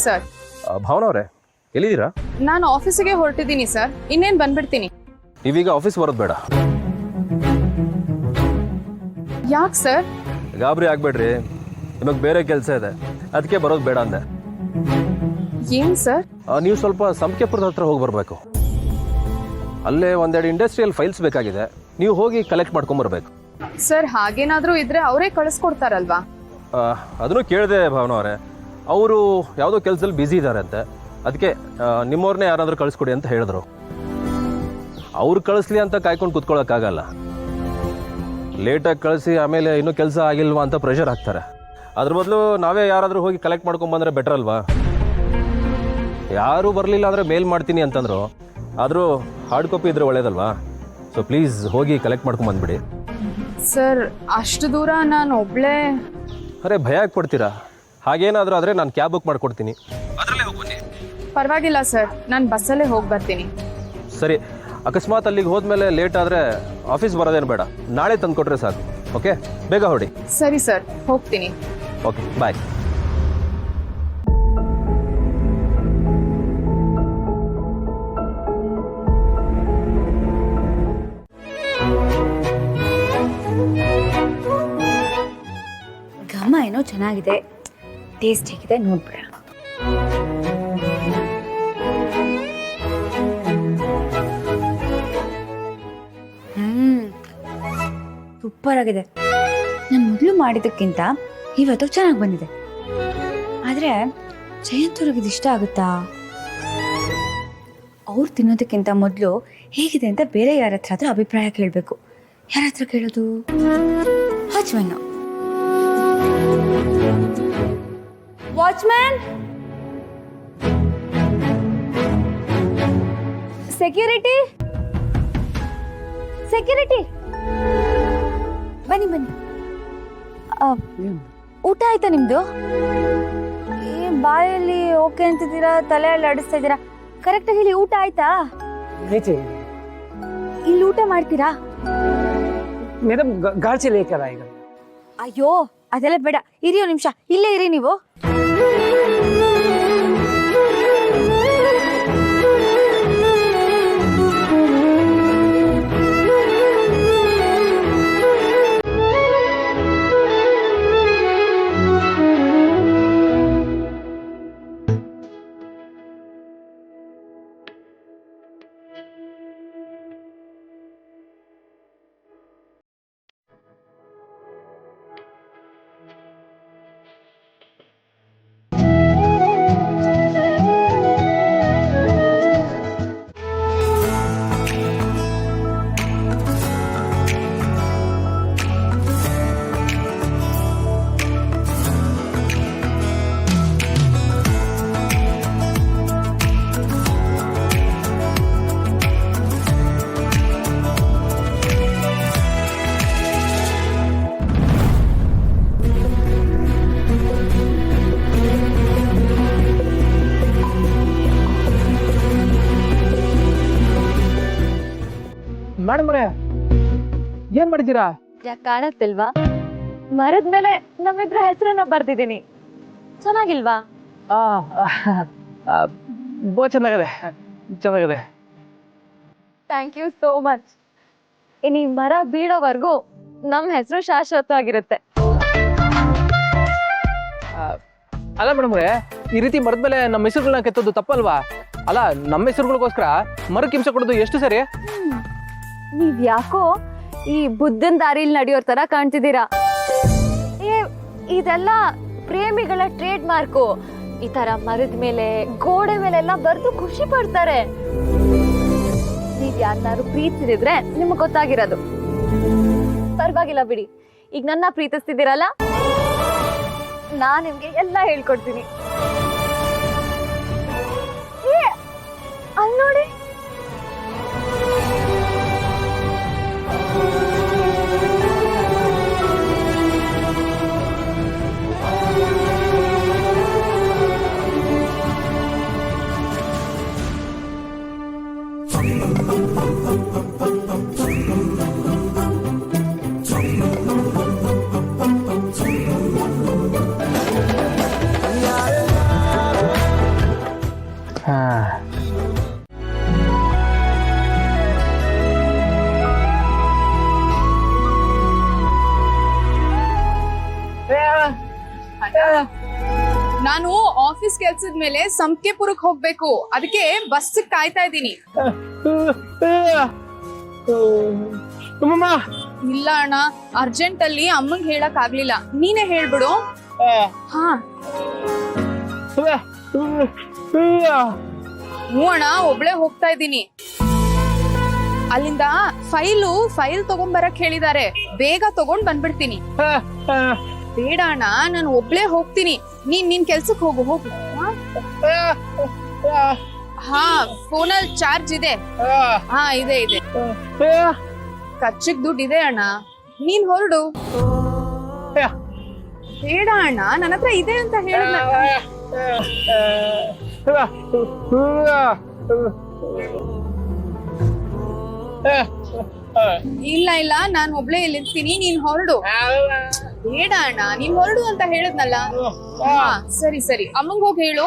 Sir. Bhavana ಅವರೇ, ಎಲ್ಲಿದ್ದೀರಾ? ನಾನು ಆಫೀಸಿಗೆ ಹೊರಟಿದ್ದೀನಿ ಸರ್, ಇನ್ನೇನು ಬಂದ್ಬಿಡ್ತೀನಿ. ನೀವೀಗ ಆಫೀಸ್ ಬರೋದು ಬೇಡ. ಯಾಕೆ ಸರ್? ಗಾಬರಿ ಆಗ್ಬೇಡ್ರಿ, ನಿಮಗೆ ಬೇರೆ ಕೆಲಸ ಇದೆ, ಅದಕ್ಕೆ ಬರೋದು ಬೇಡ ಅಂದೆ. ಏನು ಸರ್? ನೀವು ಸ್ವಲ್ಪ ಸಂಖ್ಯೆಪುರದ ಹತ್ರ ಹೋಗಿ ಬರಬೇಕು. ಅಲ್ಲೇ ಒಂದೆರಡು ಇಂಡಸ್ಟ್ರಿಯಲ್ ಫೈಲ್ಸ್ ಬೇಕಾಗಿದೆ, ನೀವು ಹೋಗಿ ಕಲೆಕ್ಟ್ ಮಾಡ್ಕೊಂಬರ್ಬೇಕು. ಸರ್ ಹಾಗೇನಾದರೂ ಇದ್ರೆ ಅವರೇ ಕಳಿಸ್ಕೊಡ್ತಾರಲ್ವಾ? ಅದನ್ನು ಕೇಳಿದೆ ಭಾವನಾ ಅವರೇ, ಅವರು ಯಾವುದೋ ಕೆಲಸದಲ್ಲಿ ಬ್ಯುಸಿ ಇದ್ದಾರೆ ಅಂತೆ, ಅದಕ್ಕೆ ನಿಮ್ಮವ್ರನ್ನೇ ಯಾರಾದರೂ ಕಳಿಸ್ಕೊಡಿ ಅಂತ ಹೇಳಿದ್ರು. ಅವ್ರು ಕಳಿಸ್ಲಿ ಅಂತ ಕಾಯ್ಕೊಂಡು ಕುತ್ಕೊಳ್ಳೋಕ್ಕಾಗಲ್ಲ. ಲೇಟಾಗಿ ಕಳಿಸಿ ಆಮೇಲೆ ಇನ್ನೂ ಕೆಲಸ ಆಗಿಲ್ವಾ ಅಂತ ಪ್ರೆಷರ್ ಹಾಕ್ತಾರೆ. ಅದ್ರ ಬದಲು ನಾವೇ ಯಾರಾದರೂ ಹೋಗಿ ಕಲೆಕ್ಟ್ ಮಾಡ್ಕೊಂಬಂದ್ರೆ ಬೆಟರ್ ಅಲ್ವಾ? ಯಾರೂ ಬರಲಿಲ್ಲ ಅಂದರೆ ಮೇಲ್ ಮಾಡ್ತೀನಿ ಅಂತಂದರು, ಆದರೂ ಹಾರ್ಡ್ ಕಾಪಿ ಇದ್ರೆ ಒಳ್ಳೇದಲ್ವಾ? ಸೊ ಪ್ಲೀಸ್ ಹೋಗಿ ಕಲೆಕ್ಟ್ ಮಾಡ್ಕೊಂಬಂದ್ಬಿಡಿ. ಸರ್ ಅಷ್ಟು ದೂರ ನಾನು ಒಬ್ಳೇ. ಅರೆ ಭಯ ಆಗ್ಬಿಡ್ತೀರಾ? ಹಾಗೇನಾದರೂ ಆದರೆ ನಾನು ಕ್ಯಾಬ್ ಬುಕ್ ಮಾಡ್ಕೊಡ್ತೀನಿ, ಅದರಲ್ಲೇ ಹೋಗಿ ಬನ್ನಿ. ಪರವಾಗಿಲ್ಲ ಸರ್, ನಾನು ಬಸ್ಸಲ್ಲೇ ಹೋಗಿ ಬರ್ತೀನಿ. ಸರಿ, ಅಕಸ್ಮಾತ್ ಅಲ್ಲಿಗೆ ಹೋದ್ಮೇಲೆ ಲೇಟ್ ಆದರೆ ಆಫೀಸ್ ಬರೋದೇನು ಬೇಡ, ನಾಳೆ ತಂದುಕೊಟ್ರೆ ಸಾಕು. ಓಕೆ, ಬೇಗ ಹೊಡಿ. ಸರಿ ಸರ್, ಹೋಗ್ತೀನಿ. ಓಕೆ, ಬಾಯ್. ಘಮ ಏನೋ ಚೆನ್ನಾಗಿದೆ, ಟೇಸ್ಟ್ ಹೇಗಿದೆ ನೋಡ್ಬಿಡ. ಸೂಪರ್ ಆಗಿದೆ. ನಾನು ಮೊದಲು ಮಾಡಿದ್ದಕ್ಕಿಂತ ಇವತ್ತು ಚೆನ್ನಾಗಿ ಬಂದಿದೆ. ಆದರೆ ಜಯಂತವ್ರಿಗೆ ಇದು ಇಷ್ಟ ಆಗುತ್ತಾ? ಅವ್ರು ತಿನ್ನೋದಕ್ಕಿಂತ ಮೊದಲು ಹೇಗಿದೆ ಅಂತ ಬೇರೆ ಯಾರ ಹತ್ರ ಆದರೂ ಅಭಿಪ್ರಾಯ ಕೇಳಬೇಕು. ಯಾರ ಹತ್ರ ಕೇಳೋದು? ವಾಚ್ಮನ್. ವಾಚ್ಮ್ಯಾನ್, ಸೆಕ್ಯೂರಿಟಿ, ಸೆಕ್ಯೂರಿಟಿ, ಬನ್ನಿ ಬನ್ನಿ. ಊಟ ಆಯ್ತಾ ನಿಮ್ದು? ಬಾಯಲ್ಲಿ ಓಕೆ ಅಂತಿದ್ದೀರಾ, ತಲೆ ಆಡಿಸ್ತಾ ಇದ್ದೀರಾ. ಕರೆಕ್ಟಾಗಿ ಹೇಳಿ, ಊಟ ಆಯ್ತಾ? ಇಲ್ಲಿ ಊಟ ಮಾಡ್ತೀರಾ? ಮೇಡಮ್ ಗಾರ್ಚಿ ಲೇಕರ್ ಆಯ್ತು. ಅಯ್ಯೋ ಅದೆಲ್ಲ ಬೇಡ, ಇರಿ ಒಂದು ನಿಮಿಷ, ಇಲ್ಲೇ ಇರಿ ನೀವು. ಮೇಡಮ್ ಅವರೇ, ಏನ್ ಮಾಡಿದ್ದೀರಾ? ಯಾಕೆ ಕಾಣತ್ತಿಲ್ವಾ? ಮರದ ಮೇಲೆ ನಮ್ಮಿಬ್ರ ಹೆಸರನ್ನ ಬರ್ದಿದ್ದೀನಿ, ಚೆನ್ನಾಗಿಲ್ವಾ? ಬೋ ಚೆನ್ನಾಗಿದೆ, ಚೆನ್ನಾಗಿದೆ. Thank you so much. ಇನ್ನು ಈ ಮರ ಬೀಳೋವರೆಗೂ ನಮ್ಮ ಹೆಸರು ಶಾಶ್ವತವಾಗಿರುತ್ತೆ. ಅಲ್ಲ ಮೇಡಮ್ ಅವರೇ, ಈ ರೀತಿ ಮರದ ಮೇಲೆ ನಮ್ಮ ಹೆಸರುಗಳನ್ನ ಕೆತ್ತೋದು ತಪ್ಪಲ್ವಾ? ಅಲ್ಲ, ನಮ್ಮ ಹೆಸರುಗಳಿಗೋಸ್ಕರ ಮರಕ್ಕೆ ಹಿಂಸೆ ಕೊಡೋದು ಎಷ್ಟು ಸರಿ? ನೀವ್ ಯಾಕೋ ಈ ಬುದ್ಧನ್ ದಾರಿಲಿ ನಡೆಯೋರ್ ತರ ಕಾಣ್ತಿದ್ದೀರಾ. ಇದೆಲ್ಲ ಪ್ರೇಮಿಗಳ ಟ್ರೇಡ್ ಮಾರ್ಕು. ಈ ತರ ಮರದ ಮೇಲೆ, ಗೋಡೆ ಮೇಲೆಲ್ಲ ಬರ್ದು ಖುಷಿ ಪಡ್ತಾರೆ. ನೀವ್ ಯಾರನ್ನಾರು ಪ್ರೀತಿಸಿದ್ರೆ ನಿಮ್ಗೆ ಗೊತ್ತಾಗಿರೋದು. ಪರವಾಗಿಲ್ಲ ಬಿಡಿ, ಈಗ ನನ್ನ ಪ್ರೀತಿಸ್ತಿದ್ದೀರಲ್ಲ, ನಾನ್ ನಿಮ್ಗೆ ಎಲ್ಲ ಹೇಳ್ಕೊಡ್ತೀನಿ. ಅಲ್ಲಿ ನೋಡಿ, ನಾನು ಆಫೀಸ್ ಕೆಲ್ಸದ ಮೇಲೆ ಸಂಕೆಪುರಕ್ಕೆ ಹೋಗ್ಬೇಕು, ಅದಕ್ಕೆ ಬಸ್ ಕಾಯ್ತಾ ಇದ್ದೀನಿ. ಇಲ್ಲ ಅಣ್ಣ, ಅರ್ಜೆಂಟ್ ಅಲ್ಲಿ ಅಮ್ಮಂಗ್ ಹೇಳಕ್ ಆಗ್ಲಿಲ್ಲ, ನೀನೇ ಹೇಳ್ಬಿಡು. ಹಾ ಹ್ಞೂ ಅಣ್ಣ, ಒಬ್ಳೆ ಹೋಗ್ತಾ ಇದ್ದೀನಿ. ಅಲ್ಲಿಂದ ಫೈಲ್ ತಗೊಂಬರಕ್ ಹೇಳಿದ್ದಾರೆ, ಬೇಗ ತಗೊಂಡ್ ಬಂದ್ಬಿಡ್ತೀನಿ. ಬೇಡ ಅಣ್ಣ, ನಾನು ಒಬ್ಳೆ ಹೋಗ್ತೀನಿ, ನಿನ್ ಕೆಲ್ಸಕ್ ಹೋಗು. ಹಾ, ಫೋನಲ್ಲಿ ಚಾರ್ಜ್ ಇದೆ. ಹಾ, ಇದೆ. ಖರ್ಚಿಗ್ ದುಡ್ಡು ಇದೆ ಅಣ್ಣ, ನೀನ್ ಹೊರಡು. ಬೇಡ ಅಣ್ಣ, ನನ್ನ ಹತ್ರ ಇದೆ ಅಂತ ಹೇಳಿದ್ನ. ಇಲ್ಲ, ನಾನು ಒಬ್ಳೆ ಇಲ್ಲಿರ್ತೀನಿ, ನೀನ್ ಹೊರಡು. ಬೇಡ ಅಣ್ಣ, ನೀನ್ ಹೊರಡು ಅಂತ ಹೇಳಿದ್ನಲ್ಲ. ಹಾ, ಸರಿ, ಅಮ್ಮಂಗ್ ಹೋಗಿ ಹೇಳು.